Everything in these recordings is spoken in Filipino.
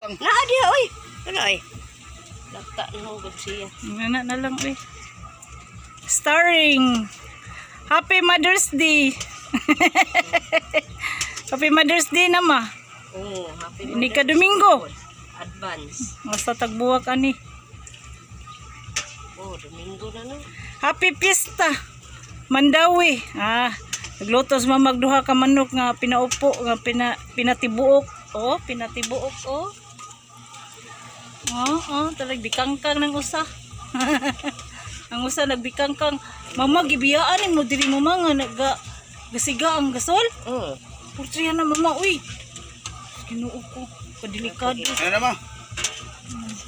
Naa diha oy. Ano ay? Lata na hugod siya. Na lang eh. Starring Happy Mother's Day. Happy Mother's Day na ma. Oh, happy Ini ka Domingo. Advance. Basta tagbuwak ani. Oh, Domingo na no. Happy Fiesta. Mandawi. Naglutos magduha ka manok nga pinaupo nga pinatibuok. Oh, pinatibuok oh. Talag bikangkang ng usa. Ang usa nagbikangkang. Mama gibiyaan mo diri mo mga gasiga ang gasol. Purtriya na mama uy. Ginoo ko, kadelikado. Ano naman?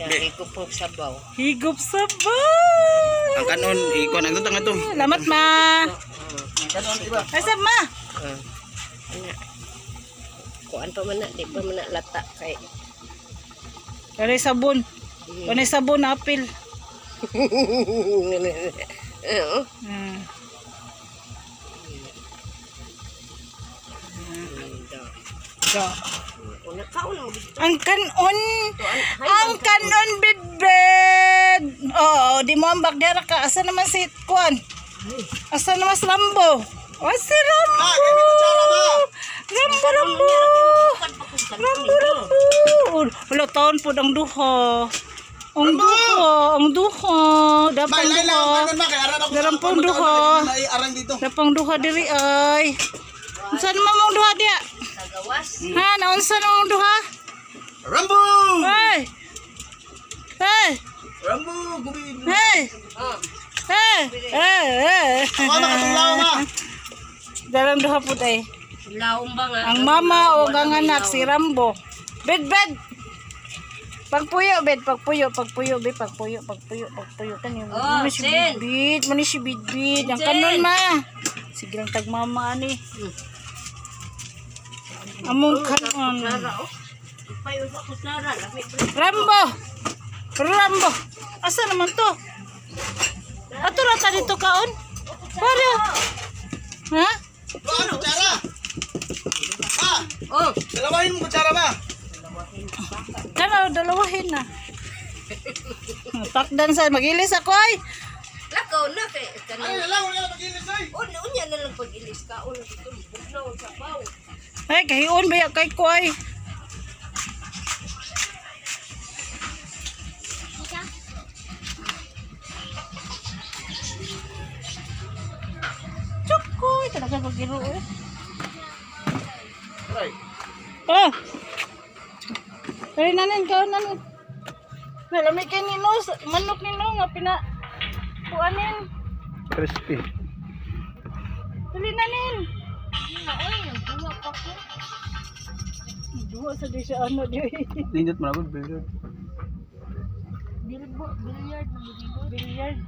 Higop po sabaw. Higop sabaw. Ang kanon, ikon ang tutang ito. Salamat ma. Kanon, iba. Ay sab ma. Kuan pa man na, di pa man na lata kay. Kani sabon. Kani sabon na apil. Oo. Ang kanon bidbed. Oo, di mo ambak dira ka. Asa naman si kuan? Asa naman si Rambo? Si Rambo. Rambo. Wala taon po ang duha. Ang duha. Dapang duha. Dapang duha. Dapang duha diri ay. Saan mo mong duha dia? Ha, naunsa mong duha? Rambo! Hey! Hey! Rambo! Gubin! Hey! Hey! Hey! Ako nakatulaw nga! Dalam duha po tayo. Laong ba nga? Ang mama o ang anak si Rambo. Bed! Pagpuyo, bed. Pagpuyo, bed. Pagpuyo. Kanyo. Bid. Mani si bid. Ang kanon ma. Sige lang tagmama ani. Among kanon. Rambo. Asa naman to? Ato rata dito kaon? Para. Ha? Ano, kutsara? Oh, Dalawahin mo kutsara ba? Dalawahin na. Takdan sa magilis ako ay. lakaw na kay Ay, kanang. wala mag-ilis ay! Unya na lang pag-ilis ka. Unya dito, bugnaw sa baw. Ay, kahiyon ba kay ko ay. Chokoy, talaga pag-iro eh. Ay, Oh! Kaya nanin, Nalamig kay nino, manok nino nga kuanin. crispy. Dali nanin. Duwa sa di siya ano di. Nindot mo na ako, billiard. Billiard.